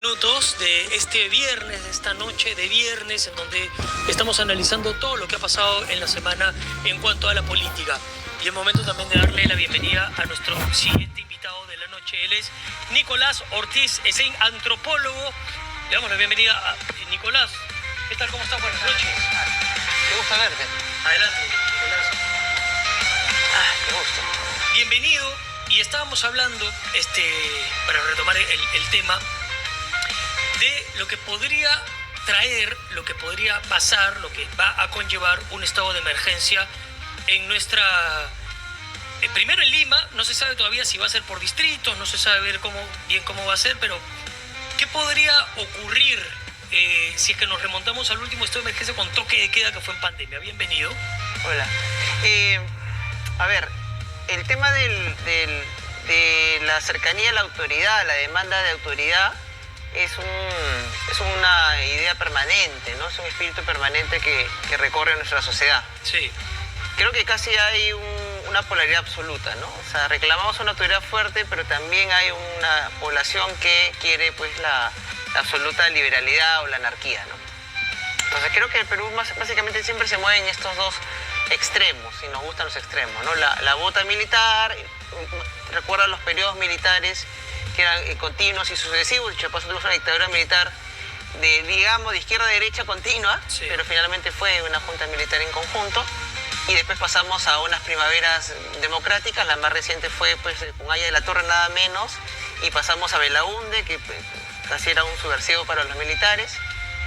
Minutos de este viernes, de esta noche de viernes, en donde estamos analizando todo lo que ha pasado en la semana en cuanto a la política. Y es momento también de darle la bienvenida a nuestro siguiente invitado de la noche. Él es Nicolás Ortiz, es un antropólogo. Le damos la bienvenida a Nicolás. ¿Qué tal? ¿Cómo estás? Buenas noches. Qué gusto verte. Adelante, Nicolás. Qué gusto. Bienvenido. Y estábamos hablando, para retomar el tema, de lo que podría traer, lo que podría pasar, lo que va a conllevar un estado de emergencia en nuestra... primero en Lima, no se sabe todavía si va a ser por distritos, no se sabe bien cómo va a ser, pero ¿qué podría ocurrir si es que nos remontamos al último estado de emergencia con toque de queda que fue en pandemia? Bienvenido. Hola. A ver, el tema de la cercanía a la autoridad, la demanda de autoridad, es una idea permanente, ¿no? Es un espíritu permanente que recorre nuestra sociedad. Sí. Creo que casi hay una polaridad absoluta, ¿no? O sea, reclamamos una autoridad fuerte, pero también hay una población que quiere, pues, la absoluta liberalidad o la anarquía, ¿no? Entonces creo que el Perú básicamente siempre se mueve en estos dos extremos, y nos gustan los extremos, ¿no? La bota militar, recuerda los periodos militares que eran continuos y sucesivos. Chiapas tuvimos una dictadura militar de izquierda a derecha continua, sí, pero finalmente fue una junta militar en conjunto, y después pasamos a unas primaveras democráticas. La más reciente fue, pues, con Aya de la Torre nada menos, y pasamos a Belaúnde, que pues, casi era un subversivo para los militares,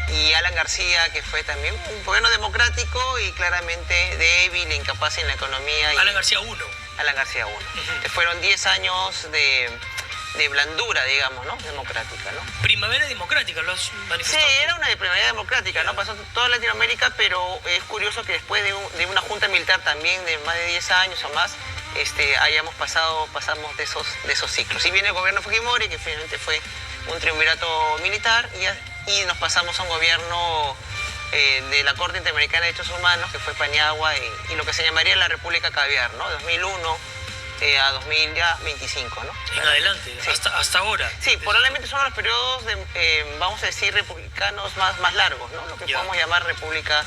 y Alan García, que fue también un gobierno democrático y claramente débil e incapaz en la economía. Alan García 1. Alan García 1. Fueron 10 años de blandura, digamos, ¿no? Democrática, ¿no? Primavera democrática, lo has manifestado. Sí, era una primavera democrática, ¿no? Pasó toda Latinoamérica, pero es curioso que después de una junta militar también de más de 10 años o más, pasamos de esos ciclos. Y viene el gobierno Fujimori, que finalmente fue un triunvirato militar, y nos pasamos a un gobierno de la Corte Interamericana de Derechos Humanos, que fue Paniagua, y lo que se llamaría la República Caviar, ¿no? 2001 a 2025, ¿no? En adelante, sí. hasta ahora. Sí, probablemente son los periodos, vamos a decir, republicanos más largos, ¿no? Lo que podemos llamar república,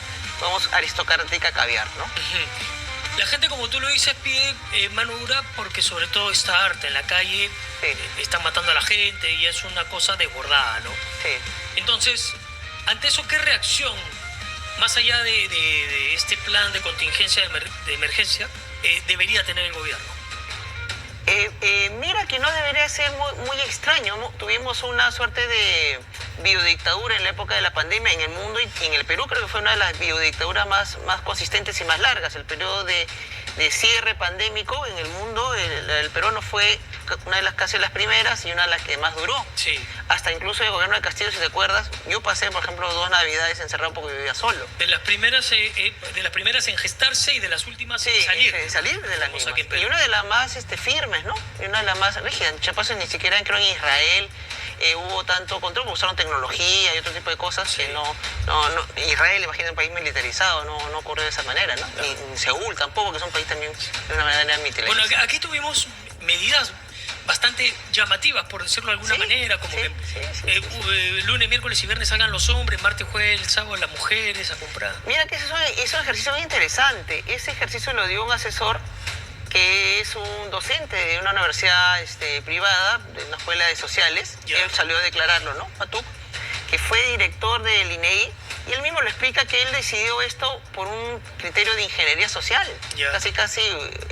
aristocrática caviar, ¿no? La gente, como tú lo dices, pide mano dura porque sobre todo está harta en la calle, sí, están matando a la gente y es una cosa desbordada, ¿no? Sí. Entonces, ante eso, ¿qué reacción, más allá de este plan de contingencia, de emergencia, debería tener el gobierno? Mira que no debería ser muy extraño, ¿no? Tuvimos una suerte de biodictadura en la época de la pandemia en el mundo, y en el Perú creo que fue una de las biodictaduras más consistentes y más largas. El periodo de cierre pandémico en el mundo, el peruano fue una de casi las primeras y una de las que más duró. Sí. Hasta incluso el gobierno de Castillo, si te acuerdas, yo pasé, por ejemplo, 2 navidades encerrado porque vivía solo. De las primeras en gestarse y de las últimas en salir. Sí, salir de las mismas. Y una de las más firmes, ¿no? Y una de las más rígidas. En Chiapas ni siquiera, creo, en Israel hubo tanto control, porque usaron tecnología y otro tipo de cosas, sí, que no. Israel, imagínate, un país militarizado, no ocurrió de esa manera, ¿no? Claro. Ni Seúl tampoco, que es un país también de una manera militarizada. Bueno, aquí tuvimos medidas bastante llamativas, por decirlo de alguna manera, como lunes, miércoles y viernes salgan los hombres, martes, jueves, el sábado las mujeres a comprar. Mira que es un ejercicio muy interesante. Ese ejercicio lo dio un asesor que es un docente de una universidad privada, de una escuela de sociales. Él salió a declararlo, ¿no? Matuk, que fue director del INEI, y él mismo lo explica que él decidió esto por un criterio de ingeniería social. Casi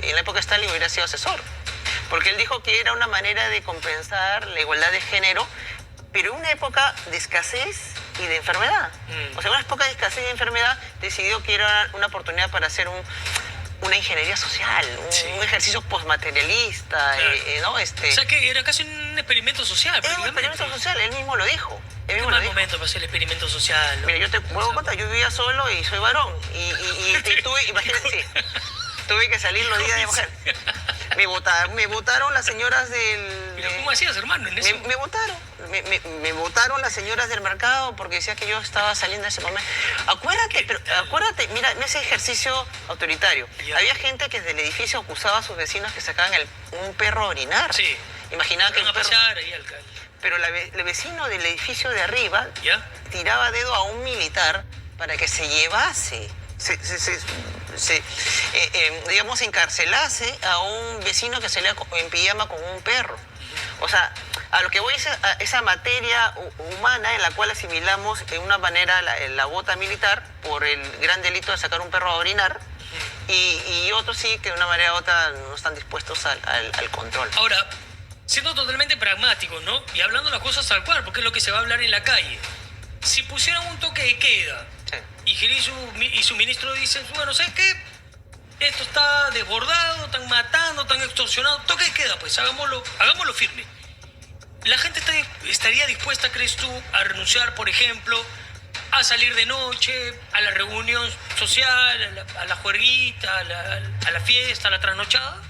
en la época de Stalin hubiera sido asesor. Porque él dijo que era una manera de compensar la igualdad de género, pero en una época de escasez y de enfermedad. O sea, en una época de escasez y de enfermedad decidió que era una oportunidad para hacer una ingeniería social, un ejercicio postmaterialista, claro, ¿no? O sea, que era casi un experimento social. Era un experimento social, él mismo lo dijo. ¿Qué mal momento para hacer el experimento social, ¿no? Mira, yo te puedo contar, yo vivía solo y soy varón, y tuve, imagínate, sí, tuve que salir los días de mujer. Me votaron las señoras del... ¿Pero cómo hacías, hermano, en eso? Me votaron las señoras del mercado porque decía que yo estaba saliendo en ese momento. Acuérdate, mira, en ese ejercicio autoritario, había gente que desde el edificio acusaba a sus vecinos que sacaban un perro a orinar. Sí. Imaginaba que el perro... pasar ahí al... pero el vecino del edificio de arriba ¿Ya? tiraba dedo a un militar para que se llevase, digamos, encarcelase a un vecino que salía en pijama con un perro. O sea, a lo que voy es a esa materia humana en la cual asimilamos en una manera la bota militar por el gran delito de sacar un perro a orinar, y otros sí que de una manera u otra no están dispuestos al control. Ahora, siendo totalmente pragmáticos, ¿no? Y hablando las cosas tal cual, porque es lo que se va a hablar en la calle. Si pusieran un toque de queda, Sí. y Gil y su ministro dicen, bueno, ¿sabes qué? Esto está desbordado, están matando, están extorsionando. Toque de queda, pues hagámoslo firme. La gente estaría dispuesta, ¿crees tú, a renunciar, por ejemplo, a salir de noche, a la reunión social, a la juerguita, a la fiesta, a la trasnochada?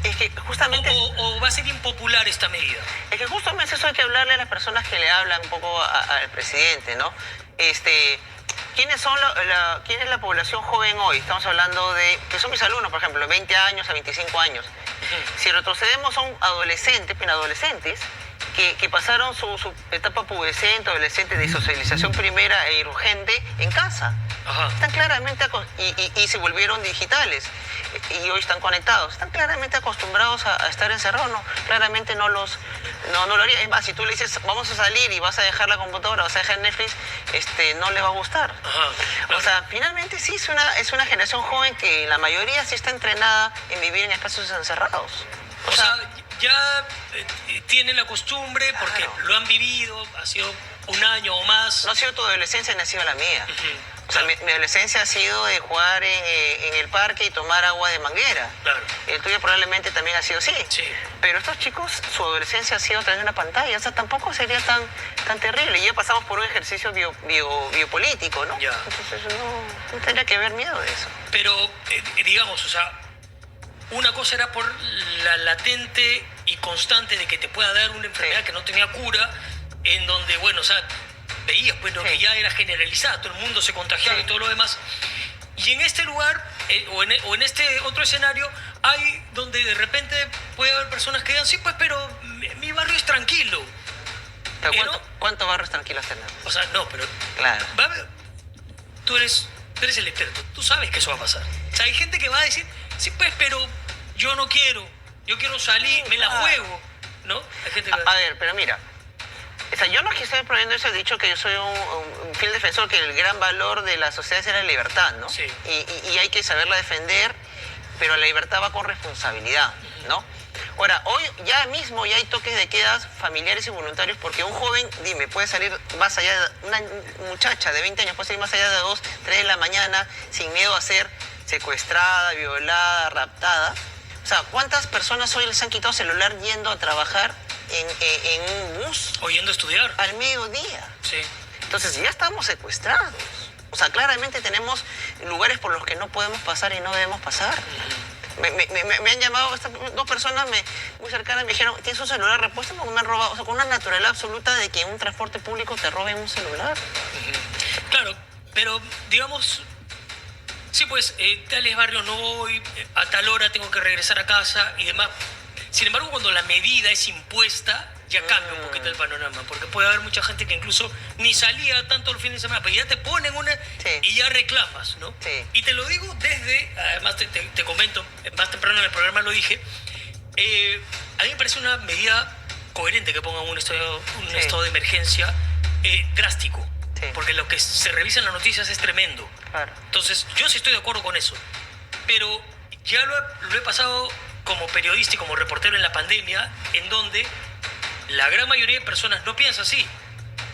Es que justamente... ¿O va a ser impopular esta medida? Es que justamente eso hay que hablarle a las personas que le hablan un poco al presidente, ¿no? ¿Quién es la población joven hoy? Estamos hablando de, que son mis alumnos, por ejemplo, 20 años a 25 años. Si retrocedemos, son adolescentes, preadolescentes, que pasaron su etapa pubescente, adolescente, de socialización primera e urgente en casa. Ajá. Están claramente, y se volvieron digitales, y hoy están conectados. Están claramente acostumbrados a estar encerrados, ¿no? Claramente no lo haría. Es más, si tú le dices, vamos a salir y vas a dejar la computadora, vas a dejar Netflix, no le va a gustar. Ajá, claro. O sea, finalmente sí es una generación joven que la mayoría sí está entrenada en vivir en espacios encerrados. O sea, ya tienen la costumbre porque Claro. lo han vivido, ha sido un año o más. No ha sido tu adolescencia, ni ha sido la mía. Ujú, O sea, claro, mi adolescencia ha sido de jugar en el parque y tomar agua de manguera. claro. El tuyo probablemente también ha sido así. Sí. Pero estos chicos, su adolescencia ha sido a través de una pantalla. O sea, tampoco sería tan terrible. Y ya pasamos por un ejercicio biopolítico, ¿no? Ya. Entonces no tendría que haber miedo de eso. Pero, digamos, o sea, una cosa era por la latente y constante de que te pueda dar una enfermedad Sí. que no tenía cura, en donde, bueno, o sea, veías, pues, ¿no? Sí. que ya era generalizada, todo el mundo se contagiaba Sí. y todo lo demás. Y en este lugar, o en este otro escenario, hay donde de repente puede haber personas que digan, sí, pues, pero mi barrio es tranquilo. Pero ¿no? ¿cuántos barrios tranquilos tenemos? O sea, no, pero Claro. va a haber- tú eres el experto, tú sabes que eso va a pasar. O sea, hay gente que va a decir, sí, pues, pero yo no quiero, yo quiero salir, me la Claro. juego, ¿no? Hay gente que va A ver, pero mira, o sea, yo no es que estoy prohibiendo eso, he dicho que yo soy un fiel defensor, que el gran valor de la sociedad es la libertad, ¿no? Sí. Y hay que saberla defender, pero la libertad va con responsabilidad, ¿no? Ahora, hoy ya mismo ya hay toques de quedas familiares y voluntarios, porque un joven, dime, puede salir más allá de una muchacha de 20 años, puede salir más allá de 2, 3 de la mañana, sin miedo a ser secuestrada, violada, raptada. O sea, ¿cuántas personas hoy les han quitado celular yendo a trabajar en un bus oyendo estudiar. al mediodía? Sí. Entonces ya estamos secuestrados. O sea, claramente tenemos lugares por los que no podemos pasar y no debemos pasar. Me han llamado dos personas muy cercanas, me dijeron, ¿tienes un celular repuesto? Porque me han robado. O sea, con una naturalidad absoluta de que en un transporte público te roben un celular. Claro, pero digamos, sí, pues, tales barrios no voy, a tal hora tengo que regresar a casa y demás. Sin embargo, cuando la medida es impuesta, ya cambia un poquito el panorama, porque puede haber mucha gente que incluso ni salía tanto los fines de semana, pero ya te ponen una Sí. y ya reclamas, ¿no? Sí. Y te lo digo desde, además te comento, más temprano en el programa lo dije, a mí me parece una medida coherente que pongan un estado Sí. de emergencia drástico, Sí. porque lo que se revisa en las noticias es tremendo. Claro. Entonces, yo sí estoy de acuerdo con eso. Pero ya lo he pasado como periodista y como reportero en la pandemia, en donde la gran mayoría de personas no piensa así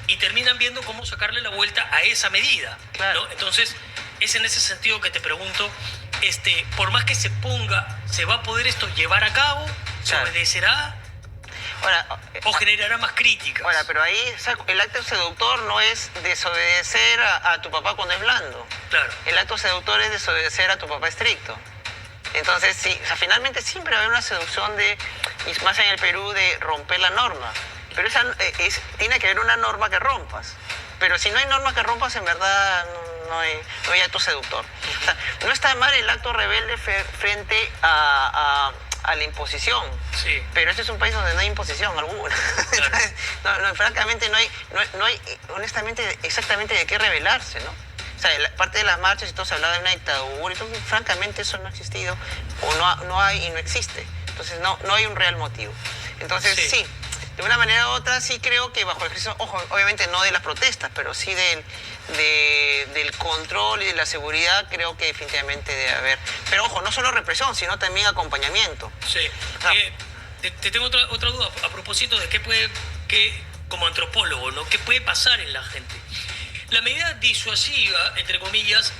y terminan viendo cómo sacarle la vuelta a esa medida. Claro. ¿no? Entonces, es en ese sentido que te pregunto, por más que se ponga, ¿se va a poder esto llevar a cabo? ¿Se Claro. obedecerá? Ahora, ¿O generará más críticas? ahora, pero ahí o sea, el acto seductor no es desobedecer a tu papá cuando es blando. Claro. El acto seductor es desobedecer a tu papá estricto. Entonces, sí, o sea, finalmente siempre va a haber una seducción y más en el Perú, de romper la norma. Pero tiene que haber una norma que rompas. Pero si no hay norma que rompas, en verdad no hay acto seductor. O sea, no está mal el acto rebelde frente a la imposición. Sí. Pero este es un país donde no hay imposición alguna. Claro. Entonces, francamente no hay honestamente exactamente de qué rebelarse, ¿no? O sea, parte de las marchas y todo se hablaba de una dictadura y todo, francamente eso no ha existido, o no hay y no existe. Entonces no hay un real motivo. Entonces sí, de una manera u otra sí creo que bajo el ejercicio, ojo, obviamente no de las protestas, pero sí del control y de la seguridad, creo que definitivamente debe haber. Pero ojo, no solo represión, sino también acompañamiento. Sí. Te tengo otra duda a propósito de como antropólogo, ¿no? ¿Qué puede pasar en la gente? La medida disuasiva, entre comillas,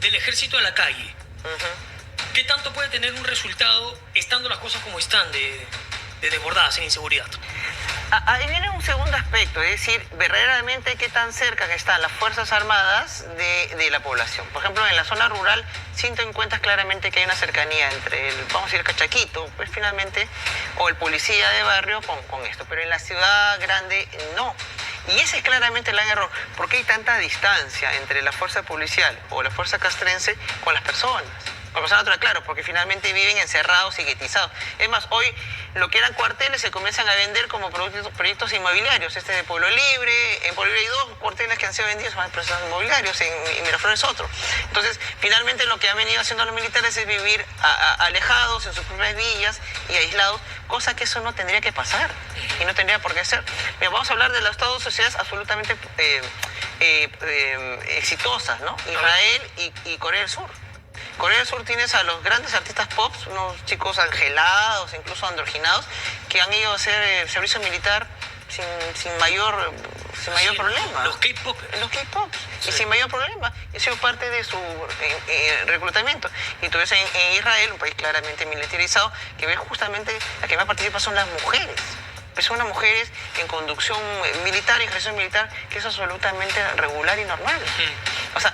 del ejército a la calle. ¿Qué tanto puede tener un resultado estando las cosas como están de desbordadas en inseguridad? Ahí viene un segundo aspecto, es decir, verdaderamente qué tan cerca que están las Fuerzas Armadas de la población. Por ejemplo, en la zona rural sí te encuentras claramente que hay una cercanía entre vamos a decir, el cachaquito, pues finalmente, o el policía de barrio con esto, pero en la ciudad grande no. Y ese es claramente el gran error. ¿Por qué hay tanta distancia entre la fuerza policial o la fuerza castrense con las personas? Con las personas naturales, claro, porque finalmente viven encerrados y guetizados. Es más, hoy lo que eran cuarteles se comienzan a vender como proyectos inmobiliarios. Este de Pueblo Libre, en Pueblo Libre hay 2 cuarteles que han sido vendidos son proyectos inmobiliarios, en Miraflores otro. Entonces, finalmente lo que han venido haciendo los militares es vivir alejados en sus propias villas y aislados, cosa que eso no tendría que pasar y no tendría por qué ser. Mira, vamos a hablar de las dos sociedades absolutamente exitosas, ¿no? Israel y Corea del Sur. Corea del Sur tienes a los grandes artistas pop, unos chicos angelados, incluso androginados, que han ido a hacer servicio militar sin mayor problema. Los K-pop. Los K-pop, y sin mayor problema. Y ha sido parte de su reclutamiento. Y tú ves en Israel, un país claramente militarizado, que ves justamente la que más participa son las mujeres. Pues son unas mujeres en conducción militar, ejercicio militar, que es absolutamente regular y normal. O sea,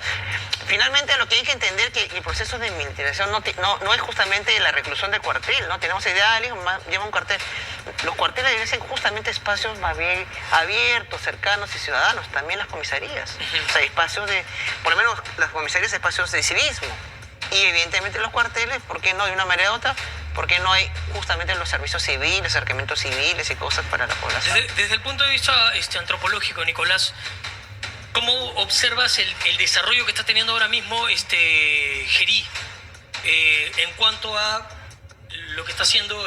finalmente lo que hay que entender que el proceso de militarización no es justamente la reclusión del cuartel, ¿no? Tenemos ideales, llama un cuartel. Los cuarteles deben ser justamente espacios más bien abiertos, cercanos y ciudadanos, también las comisarías. O sea, espacios por lo menos las comisarías, espacios de civismo. Y evidentemente los cuarteles, ¿por qué no? De una manera u otra, porque no hay justamente los servicios civiles, acercamientos civiles y cosas para la población. Desde el punto de vista antropológico, Nicolás, ¿cómo observas el desarrollo que está teniendo ahora mismo Gerí en cuanto a lo que está haciendo,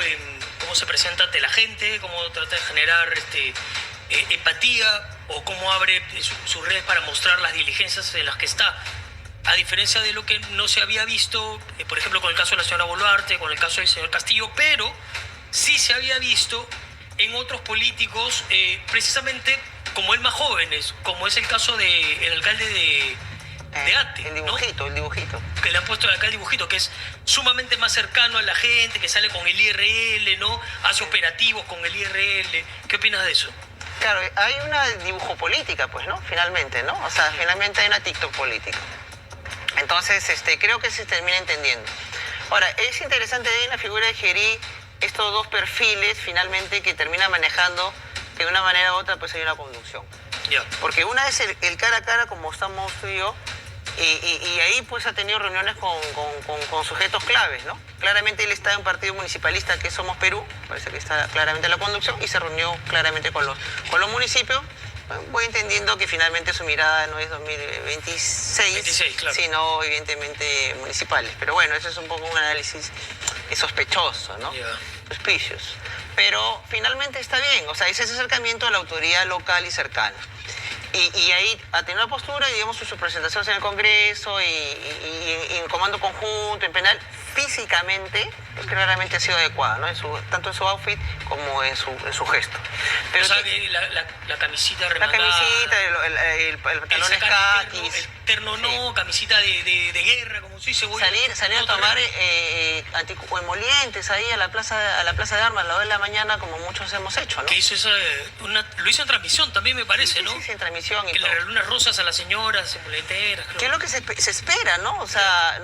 cómo se presenta ante la gente, cómo trata de generar empatía o cómo abre sus redes para mostrar las diligencias en las que está? A diferencia de lo que no se había visto, por ejemplo, con el caso de la señora Boluarte, con el caso del señor Castillo, pero sí se había visto en otros políticos, precisamente como el más jóvenes, como es el caso del alcalde de Ate. El dibujito, ¿no? el dibujito. Que le han puesto acá el dibujito, que es sumamente más cercano a la gente, que sale con el IRL, ¿no? Hace operativos con el IRL. ¿Qué opinas de eso? Claro, hay una dibujo política, pues, ¿no? Finalmente, ¿no? O sea, finalmente hay una TikTok política. Entonces, creo que se termina entendiendo. Ahora, es interesante en la figura de Gerí estos dos perfiles, finalmente, que termina manejando, que de una manera u otra, pues hay una conducción. Yeah. Porque una es el cara a cara, como estamos tú y yo, y ahí pues ha tenido reuniones con sujetos claves, ¿no? Claramente él está en un partido municipalista que es Somos Perú, parece que está claramente en la conducción, y se reunió claramente con los municipios. Voy entendiendo que finalmente su mirada no es 2026, claro, sino evidentemente municipales. Pero bueno, eso es un poco un análisis sospechoso, ¿no? Yeah. Suspicious. Pero finalmente está bien, o sea, es ese acercamiento a la autoridad local y cercana. Y ahí ha tenido una postura, digamos, sus presentaciones en el Congreso y en comando conjunto, en penal, físicamente, pues claramente ha sido adecuada, ¿no? Tanto en su outfit como en su gesto. Pero o sea, la camisita remangada, la camisita, el pantalón escaquis. El terno no, sí. Camisita de guerra, como se dice. Salir a tomar emolientes ahí a la plaza de Armas a las 2 de la mañana, como muchos hemos hecho, ¿no? Que hizo lo hizo en transmisión también, me parece, sí, ¿no? Sí, en transmisión. Que le regaló unas rosas a las señoras emolenteras. ¿Qué es lo que se espera, no? O sea,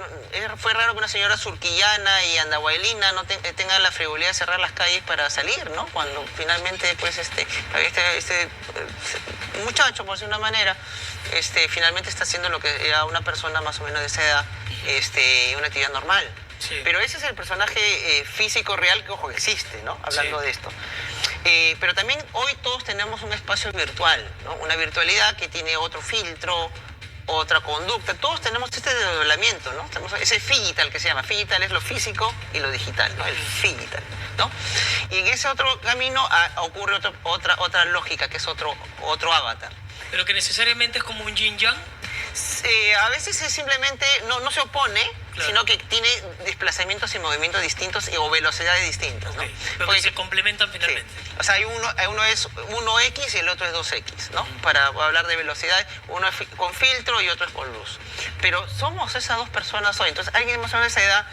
fue raro que una señora surquillana y andahuaylina no tenga la frivolidad de cerrar las calles para salir, ¿no? Cuando finalmente, pues, este muchacho, por decir una manera, finalmente está haciendo lo que era una persona más o menos de esa edad, una actividad normal. Sí. Pero ese es el personaje físico real que, ojo, existe, ¿no? Hablando Sí. de esto. Pero también hoy todos tenemos un espacio virtual, ¿no? Una virtualidad que tiene otro filtro, otra conducta. Todos tenemos este desdoblamiento, ¿no? Tenemos ese digital que se llama. Digital es lo físico y lo digital, ¿no? El digital, ¿no? Y en ese otro camino ocurre otra lógica, que es otro avatar. Pero que necesariamente es como un yin-yang. A veces es simplemente, no se opone, claro, sino que tiene desplazamientos y movimientos distintos o velocidades distintas, ¿no? Okay. Pero Porque, que se complementan finalmente. sí. O sea, uno es 1X y el otro es 2X, ¿no? Para hablar de velocidad, uno es con filtro y otro es con luz. Pero somos esas dos personas hoy. Entonces, alguien más o menos de esa edad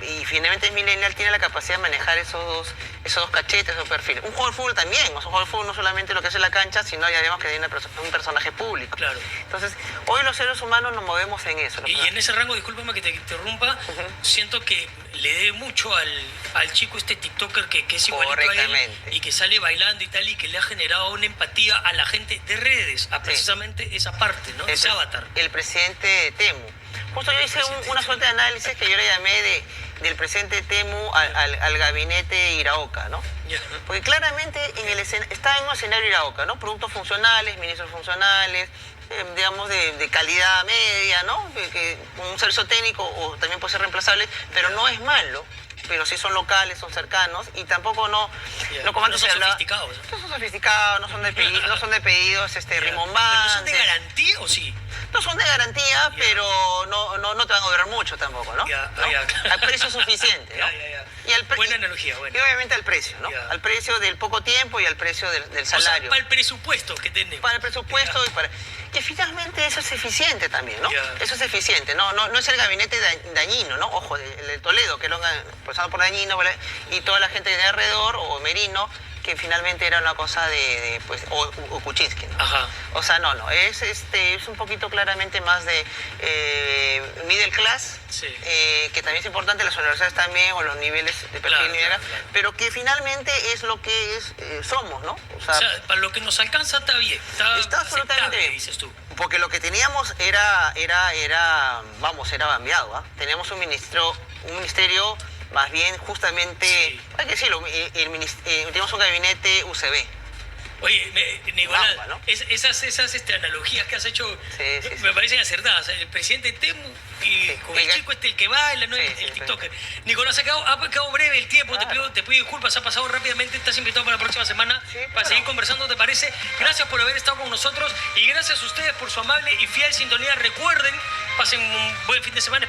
y finalmente es millennial, tiene la capacidad de manejar esos dos cachetes, esos perfiles. Un jugador de fútbol también, o sea, un jugador de fútbol no solamente lo que hace en la cancha, sino ya vemos que tiene un personaje público. Claro. Entonces, hoy los seres humanos nos movemos en eso. Y en ese rango, discúlpame que te interrumpa, siento que le dé mucho al chico este TikToker que es igualito a él y que sale bailando y tal, y que le ha generado una empatía a la gente de redes, a precisamente esa parte, ¿no? Ese avatar. El presidente de Temu. Justo yo hice una suerte de análisis que yo le llamé del presidente Temu al gabinete Iraoka, ¿no? Yeah. Porque claramente está en un escenario Iraoka, ¿no? Productos funcionales, ministros funcionales, digamos de calidad media, ¿no? Que un servicio técnico o también puede ser reemplazable, pero no es malo. Pero sí son locales, son cercanos y tampoco no como antes se hablaba. Sofisticados. No son sofisticados, no son de pedidos rimbombantes. ¿Pero son de garantía o sí? No son de garantía, pero no te van a durar mucho tampoco, ¿no? Claro. Al precio suficiente, ¿no? Buena analogía, buena. Y obviamente al precio, ¿no? Al precio del poco tiempo y al precio del salario. O sea, para el presupuesto que tenemos. Para el presupuesto y finalmente eso es eficiente también, ¿no? Eso es eficiente, no es el gabinete Dañino, ¿no? Ojo, el de Toledo, que era pasado por Dañino, y toda la gente de alrededor, o Merino, que finalmente era una cosa o Kuczynski, ¿no? Ajá. O sea, es un poquito claramente más de middle class, sí, que también es importante, las universidades también, o los niveles de perfil claro. Pero que finalmente es lo que somos, ¿no? O sea, para lo que nos alcanza está bien, está absolutamente bien, dices tú. Porque lo que teníamos era bambeado, ¿eh? Teníamos un ministerio más bien justamente, sí, hay que decirlo, tenemos un gabinete UCB. Oye, Nicolás, ¿no? esas analogías que has hecho me parecen acertadas. El presidente Temu y con el chico el que baila, ¿no? El TikToker. Nicolás, ha quedado breve el tiempo, claro. te pido disculpas, ha pasado rápidamente, estás invitado para la próxima semana para seguir conversando, ¿te parece? Gracias por haber estado con nosotros y gracias a ustedes por su amable y fiel sintonía. Recuerden, pasen un buen fin de semana.